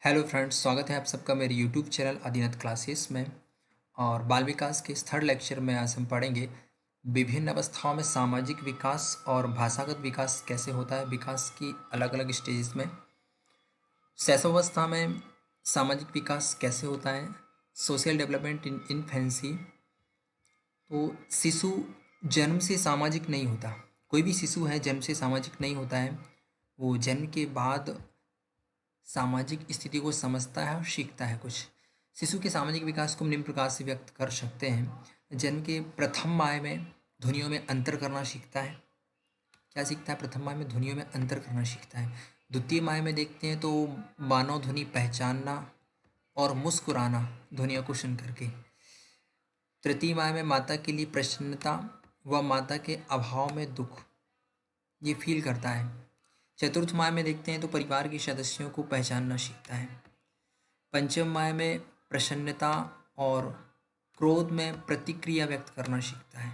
Hello friends, स्वागत है आप सबका मेरे यूट्यूब चैनल आदिनाथ क्लासेस में। और बाल विकास के इस थर्ड लेक्चर में आज हम पढ़ेंगे विभिन्न अवस्थाओं में सामाजिक विकास और भाषागत विकास कैसे होता है, विकास की अलग अलग स्टेजेस में। शैशवावस्था में सामाजिक विकास कैसे होता है, सोशल डेवलपमेंट इन इन्फेंसी। तो शिशु जन्म से सामाजिक नहीं होता। कोई भी शिशु है जन्म से सामाजिक नहीं होता है। वो जन्म के बाद सामाजिक स्थिति को समझता है और सीखता है कुछ। शिशु के सामाजिक विकास को हम निम्न प्रकार से व्यक्त कर सकते हैं। जन्म के प्रथम माह में ध्वनियों में अंतर करना सीखता है। क्या सीखता है? प्रथम माह में ध्वनियों में अंतर करना सीखता है। द्वितीय माह में देखते हैं तो मानव ध्वनि पहचानना और मुस्कुराना ध्वनियों को सुन करके। तृतीय माह में माता के लिए प्रसन्नता व माता के अभाव में दुख ये फील करता है। चतुर्थ माह में देखते हैं तो परिवार के सदस्यों को पहचानना सीखता है। पंचम माह में प्रसन्नता और क्रोध में प्रतिक्रिया व्यक्त करना सीखता है।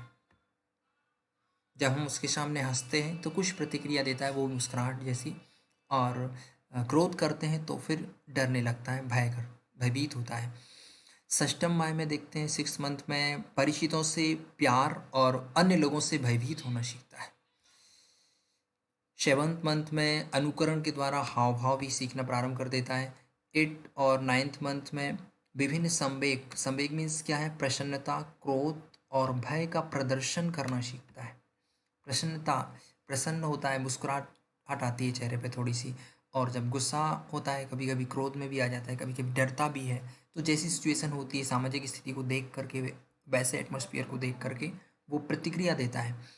जब हम उसके सामने हंसते हैं तो कुछ प्रतिक्रिया देता है, वो मुस्कुराहट जैसी। और क्रोध करते हैं तो फिर डरने लगता है, भयभीत होता है। षष्ठम माह में देखते हैं, 6 मंथ में परिचितों से प्यार और अन्य लोगों से भयभीत होना सीखता है। 7th मंथ में अनुकरण के द्वारा हाव भाव भी सीखना प्रारंभ कर देता है। 8 और 9th मंथ में विभिन्न संवेग, संवेग मीन्स क्या है? प्रसन्नता, क्रोध और भय का प्रदर्शन करना सीखता है। प्रसन्नता, प्रसन्न होता है, मुस्कुराहट आती है चेहरे पे थोड़ी सी। और जब गुस्सा होता है, कभी कभी क्रोध में भी आ जाता है, कभी कभी डरता भी है। तो जैसी सिचुएशन होती है, सामाजिक स्थिति को देख करके, वैसे एटमोसफियर को देख करके वो प्रतिक्रिया देता है।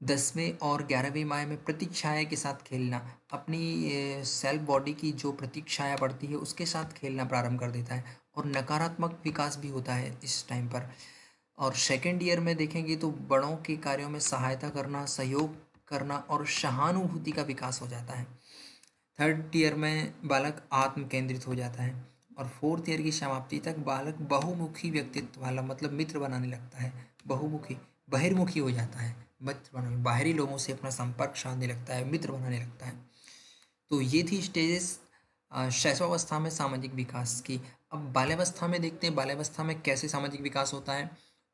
10वें और 11वें माह में प्रतीक्षाया के साथ खेलना, अपनी सेल्फ बॉडी की जो प्रतीक्षाया बढ़ती है उसके साथ खेलना प्रारंभ कर देता है। और नकारात्मक विकास भी होता है इस टाइम पर। और सेकेंड ईयर में देखेंगे तो बड़ों के कार्यों में सहायता करना, सहयोग करना और सहानुभूति का विकास हो जाता है। थर्ड ईयर में बालक आत्म केंद्रित हो जाता है। और फोर्थ ईयर की समाप्ति तक बालक बहुमुखी व्यक्तित्व वाला, मतलब मित्र बनाने लगता है। बहुमुखी, बहिर्मुखी हो जाता है, मित्र बनाने, बाहरी लोगों से अपना संपर्क साधने लगता है, मित्र बनाने लगता है। तो ये थी स्टेजेस शैशवावस्था में सामाजिक विकास की। अब बाल्यावस्था में देखते हैं, बाल्यावस्था में कैसे सामाजिक विकास होता है।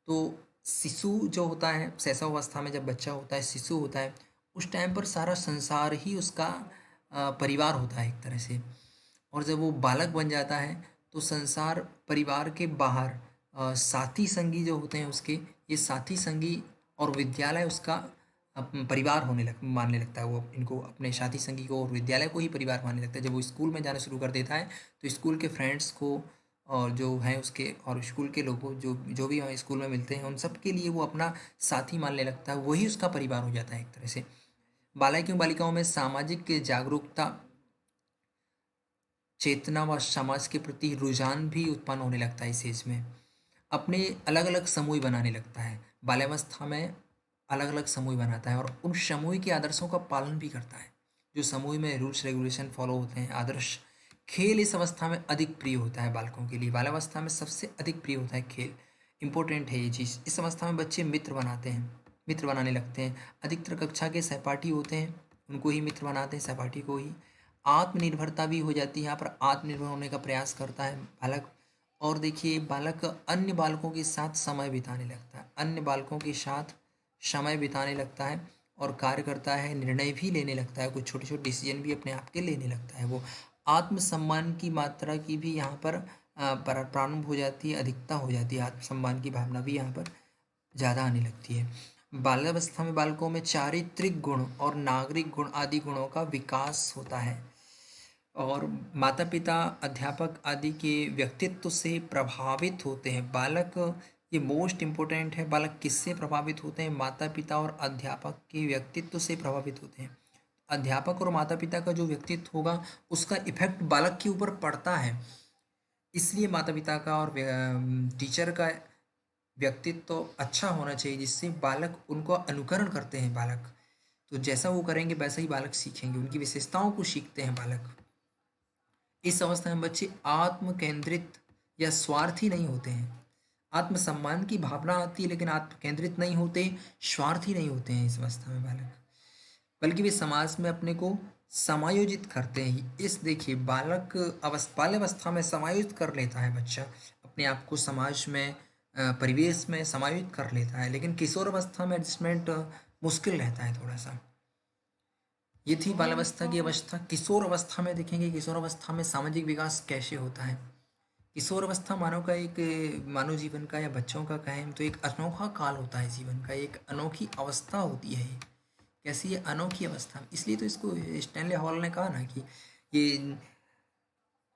तो शिशु जो होता है, शैशवावस्था में जब बच्चा होता है, शिशु होता है, उस टाइम पर सारा संसार ही उसका परिवार होता है एक तरह से। और जब वो बालक बन जाता है तो संसार, परिवार के बाहर साथी संगी जो होते हैं उसके, ये साथी संगी और विद्यालय उसका परिवार मानने लगता है। वो इनको, अपने साथी संगी को और विद्यालय को ही परिवार मानने लगता है। जब वो स्कूल में जाना शुरू कर देता है तो स्कूल के फ्रेंड्स को और जो हैं उसके, और स्कूल के लोगों, जो जो भी वहाँ स्कूल में मिलते हैं, उन सब के लिए वो अपना साथी मानने लगता है। वही उसका परिवार हो जाता है एक तरह से। बालकों बालिकाओं में सामाजिक जागरूकता, चेतना व समाज के प्रति रुझान भी उत्पन्न होने लगता है इस एज में। अपने अलग अलग समूह बनाने लगता है। बाल्यावस्था में अलग अलग समूह बनाता है और उन समूह के आदर्शों का पालन भी करता है। जो समूह में रूल्स रेगुलेशन फॉलो होते हैं, आदर्श। खेल इस अवस्था में अधिक प्रिय होता है बालकों के लिए। बाल्यावस्था में सबसे अधिक प्रिय होता है खेल। इंपॉर्टेंट है ये चीज़। इस अवस्था में बच्चे मित्र बनाते हैं, मित्र बनाने लगते हैं। अधिकतर कक्षा के सहपाठी होते हैं, उनको ही मित्र बनाते हैं, सहपाठी को ही। आत्मनिर्भरता भी हो जाती है, यहाँ पर आत्मनिर्भर होने का प्रयास करता है बालक। और देखिए, बालक अन्य बालकों के साथ समय बिताने लगता है, अन्य बालकों के साथ समय बिताने लगता है और कार्य करता है, निर्णय भी लेने लगता है, कुछ छोटे छोटे डिसीजन भी अपने आप के लेने लगता है। वो आत्मसम्मान की मात्रा की भी यहाँ पर प्रारंभ हो जाती है, अधिकता हो जाती है। आत्मसम्मान की भावना भी यहाँ पर ज़्यादा आने लगती है। बाल्यावस्था में बालकों में चारित्रिक गुण और नागरिक गुण आदि गुणों का विकास होता है। और माता पिता, अध्यापक आदि के व्यक्तित्व से प्रभावित होते हैं बालक। ये मोस्ट इम्पोर्टेंट है। बालक किससे प्रभावित होते हैं? माता पिता और अध्यापक के व्यक्तित्व से प्रभावित होते हैं। अध्यापक और माता पिता का जो व्यक्तित्व होगा उसका इफेक्ट बालक के ऊपर पड़ता है। इसलिए माता पिता का और टीचर का व्यक्तित्व तो अच्छा होना चाहिए, जिससे बालक उनको अनुकरण करते हैं। बालक तो जैसा वो करेंगे वैसा ही बालक सीखेंगे, उनकी विशेषताओं को सीखते हैं बालक। इस अवस्था में बच्चे आत्म केंद्रित या स्वार्थी नहीं होते हैं। आत्मसम्मान की भावना आती है लेकिन आत्म केंद्रित नहीं होते, स्वार्थी नहीं होते हैं इस अवस्था में बालक। बल्कि वे समाज में अपने को समायोजित करते हैं। इस देखिए बाल्यावस्था में समायोजित कर लेता है बच्चा अपने आप को समाज में, परिवेश में समायोजित कर लेता है, लेकिन किशोर अवस्था में एडजस्टमेंट मुश्किल रहता है थोड़ा सा। ये थी बाल्यावस्था की अवस्था। किशोर अवस्था में देखेंगे, किशोर अवस्था में सामाजिक विकास कैसे होता है। किशोर अवस्था मानव जीवन का या बच्चों का कहें तो एक अनोखा काल होता है जीवन का, एक अनोखी अवस्था होती है ये। कैसी ये अनोखी अवस्था, इसलिए तो इसको स्टैनले हॉल ने कहा ना कि ये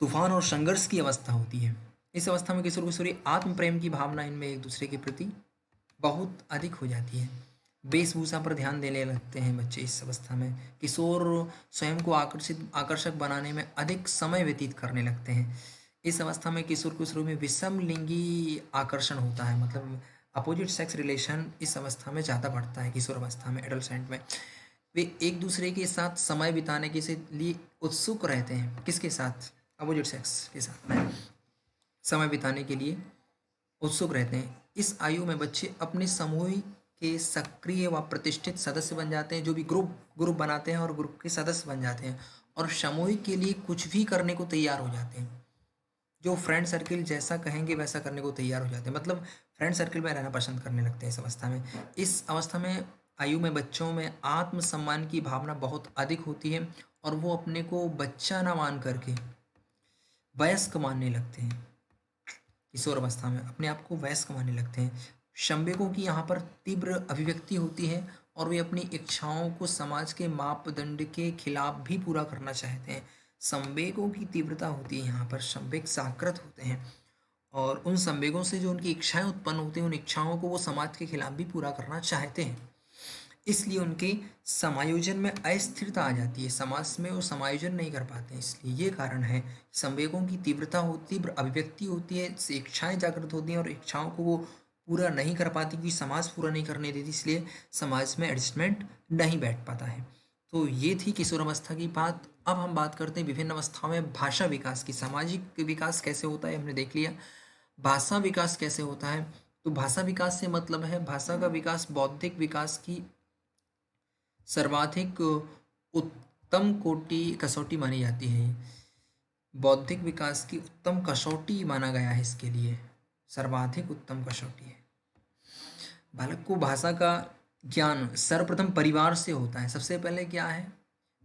तूफान और संघर्ष की अवस्था होती है। इस अवस्था में किशोर किशोरी आत्म प्रेम की भावना इनमें एक दूसरे के प्रति बहुत अधिक हो जाती है। वेशभूषा पर ध्यान देने लगते हैं बच्चे इस अवस्था में। किशोर स्वयं को आकर्षक बनाने में अधिक समय व्यतीत करने लगते हैं। इस अवस्था में किशोर किशोरी में विषम लिंगी आकर्षण होता है, मतलब अपोजिट सेक्स रिलेशन इस अवस्था में ज़्यादा बढ़ता है। किशोर अवस्था में, एडोलसेंट में वे एक दूसरे के साथ समय बिताने के लिए उत्सुक रहते हैं। किसके साथ? अपोजिट सेक्स के साथ में समय बिताने के लिए उत्सुक रहते हैं। इस आयु में बच्चे अपने समूह के सक्रिय व प्रतिष्ठित सदस्य बन जाते हैं। जो भी ग्रुप बनाते हैं और ग्रुप के सदस्य बन जाते हैं और समूह के लिए कुछ भी करने को तैयार हो जाते हैं। जो फ्रेंड सर्किल जैसा कहेंगे वैसा करने को तैयार हो जाते हैं, मतलब फ्रेंड सर्किल में रहना पसंद करने लगते हैं इस अवस्था में। इस अवस्था में आयु में बच्चों में आत्मसम्मान की भावना बहुत अधिक होती है और वो अपने को बच्चा ना मान करके वयस्क मानने लगते हैं। किशोर अवस्था में अपने आप को वयस्क मानने लगते हैं। संवेगों की यहाँ पर तीव्र अभिव्यक्ति होती है और वे अपनी इच्छाओं को समाज के मापदंड के खिलाफ भी पूरा करना चाहते हैं। संवेगों की तीव्रता होती है यहाँ पर, संवेग जागृत होते हैं और उन संवेगों से जो उनकी इच्छाएं उत्पन्न होती हैं, उन इच्छाओं को वो समाज के खिलाफ भी पूरा करना चाहते हैं। इसलिए उनके समायोजन में अस्थिरता आ जाती है, समाज में वो समायोजन नहीं कर पाते हैं। इसलिए ये कारण है, संवेगों की तीव्र अभिव्यक्ति होती है, इच्छाएं जागृत होती हैं और इच्छाओं को वो पूरा नहीं कर पाती क्योंकि समाज पूरा नहीं करने देती, इसलिए समाज में एडजस्टमेंट नहीं बैठ पाता है। तो ये थी किशोर अवस्था की बात। अब हम बात करते हैं विभिन्न अवस्थाओं में भाषा विकास की। सामाजिक विकास कैसे होता है हमने देख लिया, भाषा विकास कैसे होता है। तो भाषा विकास से मतलब है भाषा का विकास बौद्धिक विकास की सर्वाधिक उत्तम कोटि कसौटी मानी जाती है। बौद्धिक विकास की उत्तम कसौटी माना गया है, इसके लिए सर्वाधिक उत्तम कसौटी है। बालक को भाषा का ज्ञान सर्वप्रथम परिवार से होता है। सबसे पहले क्या है,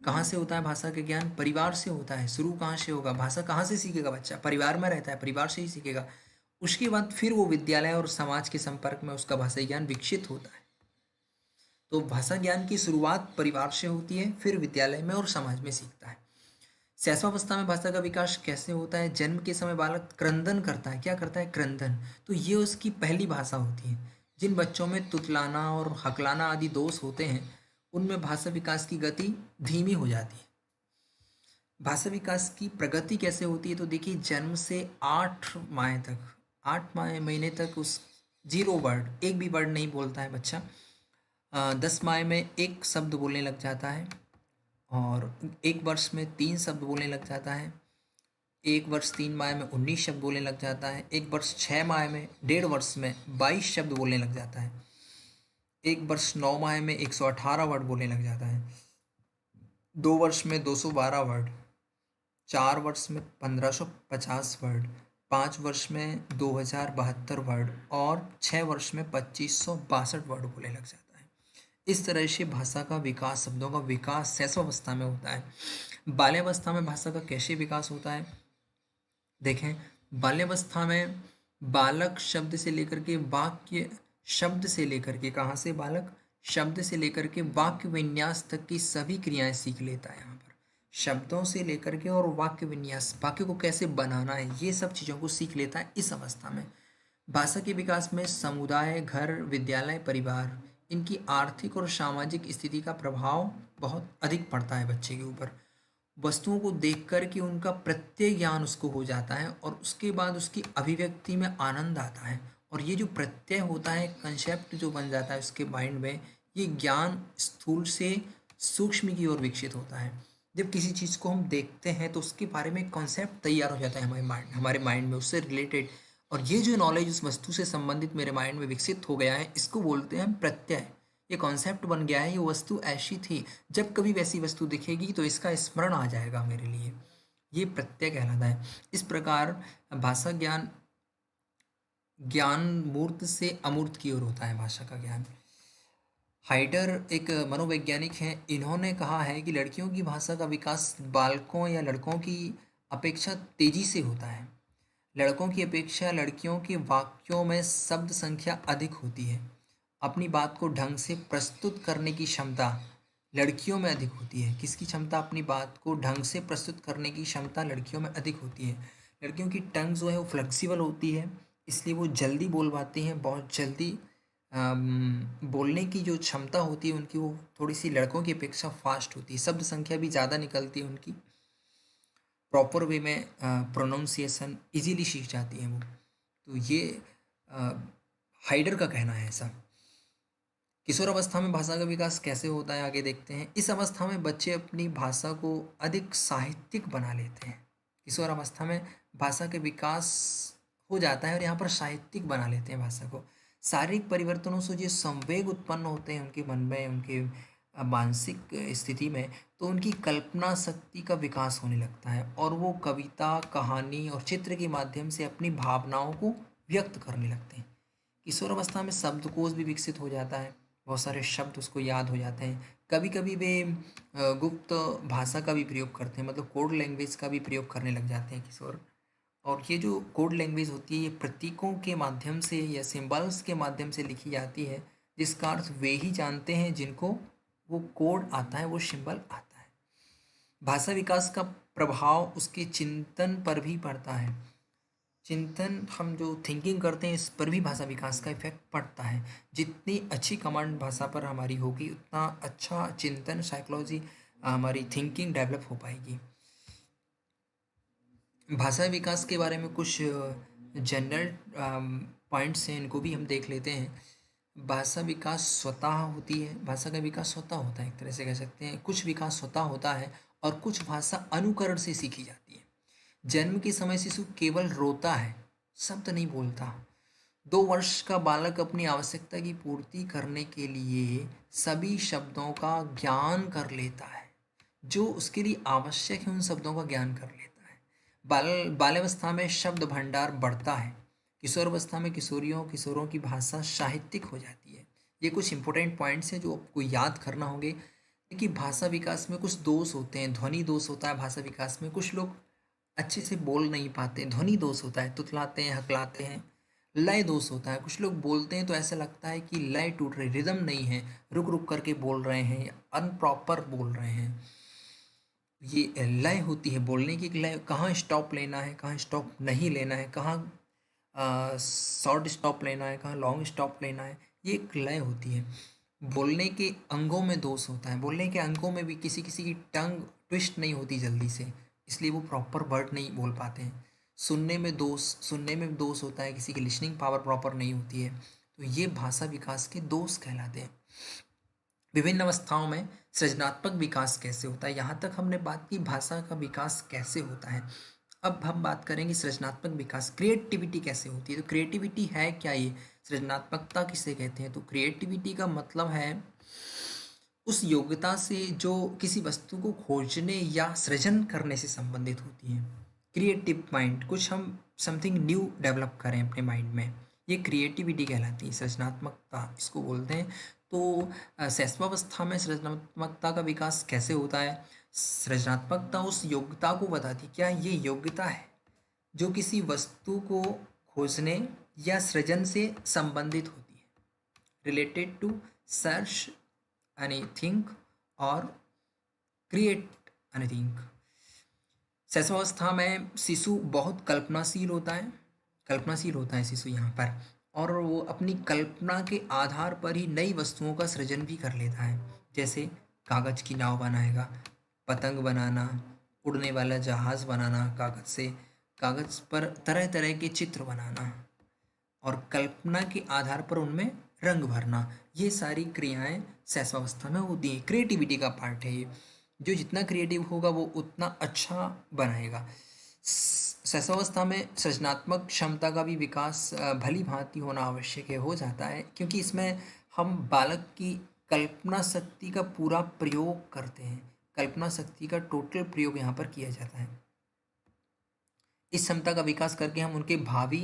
कहाँ से होता है भाषा का ज्ञान? परिवार से होता है। शुरू कहाँ से होगा? भाषा कहाँ से सीखेगा बच्चा? परिवार में रहता है, परिवार से ही सीखेगा। उसके बाद फिर वो विद्यालय और समाज के संपर्क में उसका भाषाई ज्ञान विकसित होता है। तो भाषा ज्ञान की शुरुआत परिवार से होती है, फिर विद्यालय में और समाज में सीखता है। शैशवावस्था में भाषा का विकास कैसे होता है? जन्म के समय बालक क्रंदन करता है। क्या करता है? क्रंदन। तो ये उसकी पहली भाषा होती है। जिन बच्चों में तुतलाना और हकलाना आदि दोष होते हैं, उनमें भाषा विकास की गति धीमी हो जाती है। भाषा विकास की प्रगति कैसे होती है? तो देखिए, जन्म से 8 महीने तक उस जीरो वर्ड, एक भी वर्ड नहीं बोलता है बच्चा। 10 माह में एक शब्द बोलने लग जाता है और 1 वर्ष में 3 शब्द बोलने लग जाता है। 1 वर्ष 3 माह में 19 शब्द बोलने लग जाता है। 1 वर्ष 6 माह में, 1.5 वर्ष में 22 शब्द बोलने लग जाता है। 1 वर्ष 9 माह में 118 वर्ड बोलने लग जाता है। 2 वर्ष में 212 वर्ड, 4 वर्ष में 1550 वर्ड, 5 वर्ष में 2072 वर्ड और 6 वर्ष में 2562 वर्ड बोलने लग जाता है। इस तरह से भाषा का विकास, शब्दों का विकास शैशवावस्था में होता है। बाल्यावस्था में भाषा का कैसे विकास होता है? देखें, बाल्यावस्था में बालक शब्द से लेकर के वाक्य, शब्द से लेकर के, कहाँ से बालक? शब्द से लेकर के वाक्य विन्यास तक की सभी क्रियाएं सीख लेता है। यहाँ पर शब्दों से लेकर के और वाक्य विन्यास, वाक्य को कैसे बनाना है, ये सब चीज़ों को सीख लेता है इस अवस्था में। भाषा के विकास में समुदाय, घर, विद्यालय, परिवार, इनकी आर्थिक और सामाजिक स्थिति का प्रभाव बहुत अधिक पड़ता है बच्चे के ऊपर। वस्तुओं को देख कर के उनका प्रत्यय ज्ञान उसको हो जाता है और उसके बाद उसकी अभिव्यक्ति में आनंद आता है। और ये जो प्रत्यय होता है, कंसेप्ट जो बन जाता है उसके माइंड में, ये ज्ञान स्थूल से सूक्ष्म की ओर विकसित होता है। जब किसी चीज़ को हम देखते हैं तो उसके बारे में कॉन्सेप्ट तैयार हो जाता है हमारे माइंड में, उससे रिलेटेड। और ये जो नॉलेज उस वस्तु से संबंधित मेरे माइंड में विकसित हो गया है, इसको बोलते हैं हम प्रत्यय। ये कॉन्सेप्ट बन गया है, ये वस्तु ऐसी थी, जब कभी वैसी वस्तु दिखेगी तो इसका स्मरण आ जाएगा मेरे लिए। ये प्रत्यय कहलाता है। इस प्रकार भाषा ज्ञान ज्ञान मूर्त से अमूर्त की ओर होता है, भाषा का ज्ञान। हाइडर एक मनोवैज्ञानिक हैं, इन्होंने कहा है कि लड़कियों की भाषा का विकास बालकों या लड़कों की अपेक्षा तेजी से होता है। लड़कों की अपेक्षा लड़कियों के वाक्यों में शब्द संख्या अधिक होती है। अपनी बात को ढंग से प्रस्तुत करने की क्षमता लड़कियों में अधिक होती है। किसकी क्षमता? अपनी बात को ढंग से प्रस्तुत करने की क्षमता लड़कियों में अधिक होती है। लड़कियों की टंग जो है वो फ्लेक्सिबल होती है, इसलिए वो जल्दी बोल पाती हैं, बहुत जल्दी बोलने की जो क्षमता होती है उनकी, वो थोड़ी सी लड़कों की अपेक्षा फास्ट होती है। शब्द संख्या भी ज़्यादा निकलती है उनकी, प्रॉपर वे में प्रोनाउंसिएशन इजीली सीख जाती हैं वो। तो ये अ, हाइडर का कहना है ऐसा। किशोर अवस्था में भाषा का विकास कैसे होता है, आगे देखते हैं। इस अवस्था में बच्चे अपनी भाषा को अधिक साहित्यिक बना लेते हैं। किशोर अवस्था में भाषा के विकास हो जाता है और यहाँ पर साहित्यिक बना लेते हैं भाषा को। शारीरिक परिवर्तनों से जो संवेग उत्पन्न होते हैं उनके मन में, उनके मानसिक स्थिति में, तो उनकी कल्पना शक्ति का विकास होने लगता है और वो कविता, कहानी और चित्र के माध्यम से अपनी भावनाओं को व्यक्त करने लगते हैं। किशोर अवस्था में शब्दकोश भी विकसित हो जाता है, बहुत सारे शब्द उसको याद हो जाते हैं। कभी कभी वे गुप्त भाषा का भी प्रयोग करते हैं, मतलब कोड लैंग्वेज का भी प्रयोग करने लग जाते हैं किशोर। और ये जो कोड लैंग्वेज होती है, ये प्रतीकों के माध्यम से या सिंबल्स के माध्यम से लिखी जाती है, जिसका अर्थ वे ही जानते हैं जिनको वो कोड आता है, वो सिंबल आता है। भाषा विकास का प्रभाव उसके चिंतन पर भी पड़ता है। चिंतन, हम जो थिंकिंग करते हैं, इस पर भी भाषा विकास का इफेक्ट पड़ता है। जितनी अच्छी कमांड भाषा पर हमारी होगी, उतना अच्छा चिंतन, साइकोलॉजी, हमारी थिंकिंग डेवलप हो पाएगी। भाषा विकास के बारे में कुछ जनरल पॉइंट्स हैं, इनको भी हम देख लेते हैं। भाषा विकास स्वतः होती है, भाषा का विकास स्वतः होता है, एक तरह से कह सकते हैं। कुछ विकास स्वतः होता है और कुछ भाषा अनुकरण से सीखी जाती है। जन्म के समय शिशु केवल रोता है, शब्द नहीं बोलता। 2 वर्ष का बालक अपनी आवश्यकता की पूर्ति करने के लिए सभी शब्दों का ज्ञान कर लेता है, जो उसके लिए आवश्यक है उन शब्दों का ज्ञान कर लेता है। बाल्यावस्था में शब्द भंडार बढ़ता है। किशोरावस्था में किशोरों की भाषा साहित्यिक हो जाती है। ये कुछ इंपॉर्टेंट पॉइंट्स हैं जो आपको याद करना होंगे। देखिए, भाषा विकास में कुछ दोष होते हैं। ध्वनि दोष होता है भाषा विकास में, कुछ लोग अच्छे से बोल नहीं पाते। ध्वनि दोष होता है, तुतलाते हैं, हकलाते हैं। लय दोष होता है, कुछ लोग बोलते हैं तो ऐसा लगता है कि लय टूट रही, रिदम नहीं है, रुक रुक करके बोल रहे हैं, अनप्रॉपर बोल रहे हैं। ये लय होती है बोलने की, एक लय, कहाँ स्टॉप लेना है, कहाँ स्टॉप नहीं लेना है, कहाँ शॉर्ट स्टॉप लेना है, कहाँ लॉन्ग स्टॉप लेना है, ये एक लय होती है। बोलने के अंगों में दोष होता है, बोलने के अंगों में भी किसी किसी की टंग ट्विस्ट नहीं होती जल्दी से, इसलिए वो प्रॉपर वर्ड नहीं बोल पाते हैं। सुनने में दोष होता है, किसी की लिसनिंग पावर प्रॉपर नहीं होती है। तो ये भाषा विकास के दोष कहलाते हैं। विभिन्न अवस्थाओं में सृजनात्मक विकास कैसे होता है, यहाँ तक हमने बात की भाषा का विकास कैसे होता है। अब हम बात करेंगे सृजनात्मक विकास, क्रिएटिविटी कैसे होती है। तो क्रिएटिविटी है क्या, ये सृजनात्मकता किसे कहते हैं? तो क्रिएटिविटी का मतलब है उस योग्यता से जो किसी वस्तु को खोजने या सृजन करने से संबंधित होती है। क्रिएटिव माइंड, कुछ हम समथिंग न्यू डेवलप करें अपने माइंड में, ये क्रिएटिविटी कहलाती है, सृजनात्मकता इसको बोलते हैं। तो शैशवावस्था में सृजनात्मकता का विकास कैसे होता है? सृजनात्मकता उस योग्यता को बताती, क्या ये योग्यता है जो किसी वस्तु को खोजने या सृजन से संबंधित होती है, रिलेटेड टू सर्च एनीथिंग और क्रिएट एनीथिंग। शैशवावस्था में शिशु बहुत कल्पनाशील होता है शिशु यहाँ पर, और वो अपनी कल्पना के आधार पर ही नई वस्तुओं का सृजन भी कर लेता है। जैसे कागज की नाव बनाएगा, पतंग बनाना, उड़ने वाला जहाज बनाना, कागज पर तरह तरह के चित्र बनाना और कल्पना के आधार पर उनमें रंग भरना, ये सारी क्रियाएं शैशवावस्था में होती हैं। क्रिएटिविटी का पार्ट है ये, जो जितना क्रिएटिव होगा वो उतना अच्छा बनाएगा। शैशवावस्था में सृजनात्मक क्षमता का भी विकास भली भांति होना आवश्यक है, हो जाता है, क्योंकि इसमें हम बालक की कल्पना शक्ति का पूरा प्रयोग करते हैं। कल्पना शक्ति का टोटल प्रयोग यहाँ पर किया जाता है। इस क्षमता का विकास करके हम उनके भावी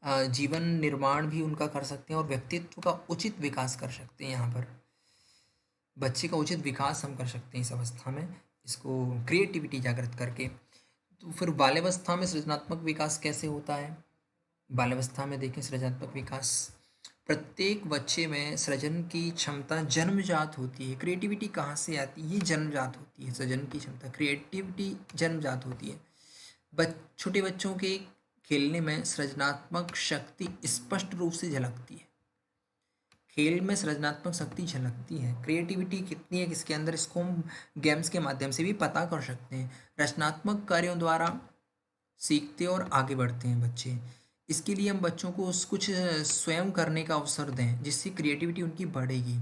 जीवन निर्माण भी उनका कर सकते हैं और व्यक्तित्व का उचित विकास कर सकते हैं। यहाँ पर बच्चे का उचित विकास हम कर सकते हैं इस अवस्था में, इसको क्रिएटिविटी जागृत करके। तो फिर बाल्यावस्था में सृजनात्मक विकास कैसे होता है? बाल्यावस्था में देखें सृजनात्मक विकास, प्रत्येक बच्चे में सृजन की क्षमता जन्मजात होती है। क्रिएटिविटी कहाँ से आती है? ये जन्मजात होती है। सृजन की क्षमता, क्रिएटिविटी जन्मजात होती है। छोटे बच्चों के खेलने में सृजनात्मक शक्ति स्पष्ट रूप से झलकती है। खेल में सृजनात्मक शक्ति झलकती है। क्रिएटिविटी कितनी है किसके अंदर, इसको हम गेम्स के माध्यम से भी पता कर सकते हैं। रचनात्मक कार्यों द्वारा सीखते और आगे बढ़ते हैं बच्चे। इसके लिए हम बच्चों को कुछ स्वयं करने का अवसर दें, जिससे क्रिएटिविटी उनकी बढ़ेगी।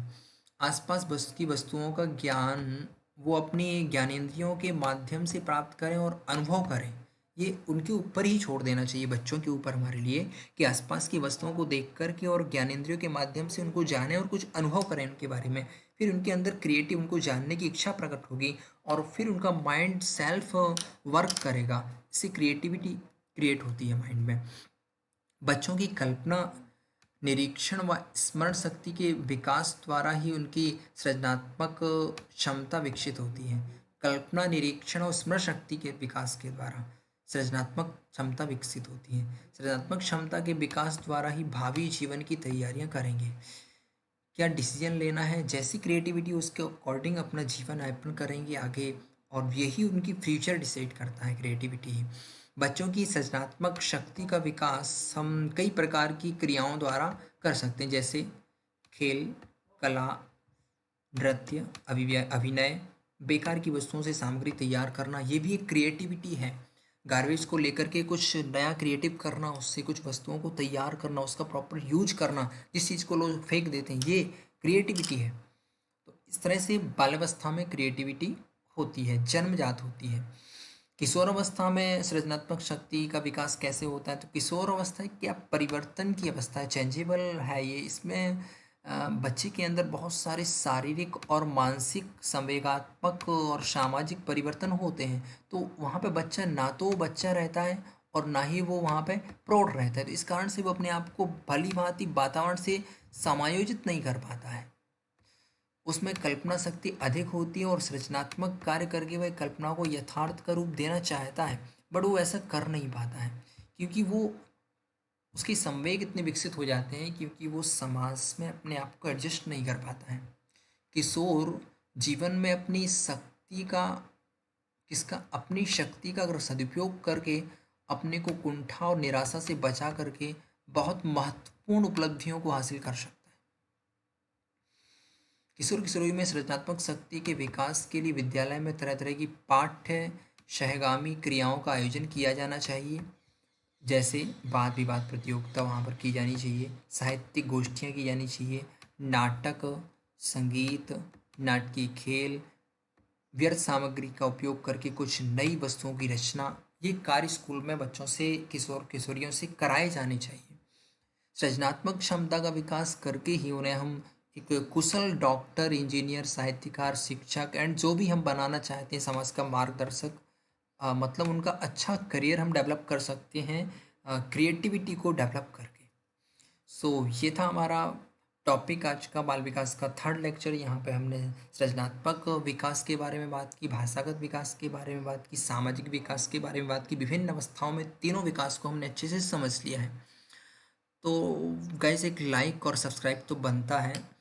आसपास की वस्तुओं का ज्ञान वो अपनी ज्ञानेंद्रियों के माध्यम से प्राप्त करें और अनुभव करें। ये उनके ऊपर ही छोड़ देना चाहिए, बच्चों के ऊपर हमारे लिए, कि आसपास की वस्तुओं को देख कर के और ज्ञानेंद्रियों के माध्यम से उनको जाने और कुछ अनुभव करें उनके बारे में। फिर उनके अंदर क्रिएटिव, उनको जानने की इच्छा प्रकट होगी और फिर उनका माइंड सेल्फ वर्क करेगा। इससे क्रिएटिविटी क्रिएट होती है माइंड में। बच्चों की कल्पना, निरीक्षण व स्मरण शक्ति के विकास द्वारा ही उनकी सृजनात्मक क्षमता विकसित होती है। कल्पना, निरीक्षण और स्मरण शक्ति के विकास के द्वारा सृजनात्मक क्षमता विकसित होती है। सृजनात्मक क्षमता के विकास द्वारा ही भावी जीवन की तैयारियां करेंगे। क्या डिसीजन लेना है, जैसी क्रिएटिविटी उसके अकॉर्डिंग अपना जीवन यापन करेंगे आगे, और यही उनकी फ्यूचर डिसाइड करता है, क्रिएटिविटी ही। बच्चों की सृजनात्मक शक्ति का विकास हम कई प्रकार की क्रियाओं द्वारा कर सकते हैं, जैसे खेल, कला, नृत्य, अभिनय, बेकार की वस्तुओं से सामग्री तैयार करना, ये भी एक क्रिएटिविटी है। गार्बेज को लेकर के कुछ नया क्रिएटिव करना, उससे कुछ वस्तुओं को तैयार करना, उसका प्रॉपर यूज करना, जिस चीज़ को लोग फेंक देते हैं, ये क्रिएटिविटी है। तो इस तरह से बाल्यावस्था में क्रिएटिविटी होती है, जन्मजात होती है। किशोर अवस्था में सृजनात्मक शक्ति का विकास कैसे होता है? तो किशोर अवस्था क्या परिवर्तन की अवस्था है, चेंजेबल है ये। इसमें बच्चे के अंदर बहुत सारे शारीरिक और मानसिक, संवेगात्मक और सामाजिक परिवर्तन होते हैं। तो वहाँ पे बच्चा ना तो बच्चा रहता है और ना ही वो वहाँ पे प्रौढ़ रहता है। तो इस कारण से वो अपने आप को भली भांति वातावरण से समायोजित नहीं कर पाता है। उसमें कल्पना शक्ति अधिक होती है और सृजनात्मक कार्य करके वह कल्पना को यथार्थ का रूप देना चाहता है, बट वो ऐसा कर नहीं पाता है, क्योंकि वो उसके संवेग इतने विकसित हो जाते हैं, क्योंकि वो समाज में अपने आप को एडजस्ट नहीं कर पाता है। किशोर जीवन में अपनी शक्ति का अगर सदुपयोग करके अपने को कुंठा और निराशा से बचा करके बहुत महत्वपूर्ण उपलब्धियों को हासिल कर सकता है। किशोर किशोरी में सृजनात्मक शक्ति के विकास के लिए विद्यालय में तरह तरह की पाठ्य सहगामी क्रियाओं का आयोजन किया जाना चाहिए, जैसे वाद विवाद प्रतियोगिता वहाँ पर की जानी चाहिए, साहित्यिक गोष्ठियाँ की जानी चाहिए, नाटक, संगीत, नाटकीय खेल, व्यर्थ सामग्री का उपयोग करके कुछ नई वस्तुओं की रचना, ये कार्य स्कूल में बच्चों से, किशोर किशोरियों से कराए जाने चाहिए। सृजनात्मक क्षमता का विकास करके ही उन्हें हम एक कुशल डॉक्टर, इंजीनियर, साहित्यकार, शिक्षक एंड जो भी हम बनाना चाहते हैं, समाज का मार्गदर्शक, मतलब उनका अच्छा करियर हम डेवलप कर सकते हैं क्रिएटिविटी को डेवलप करके। सो ये था हमारा टॉपिक आज का, बाल विकास का थर्ड लेक्चर। यहाँ पे हमने सृजनात्मक विकास के बारे में बात की, भाषागत विकास के बारे में बात की, सामाजिक विकास के बारे में बात की। विभिन्न अवस्थाओं में तीनों विकास को हमने अच्छे से समझ लिया है। तो गाइस, एक लाइक और सब्सक्राइब तो बनता है।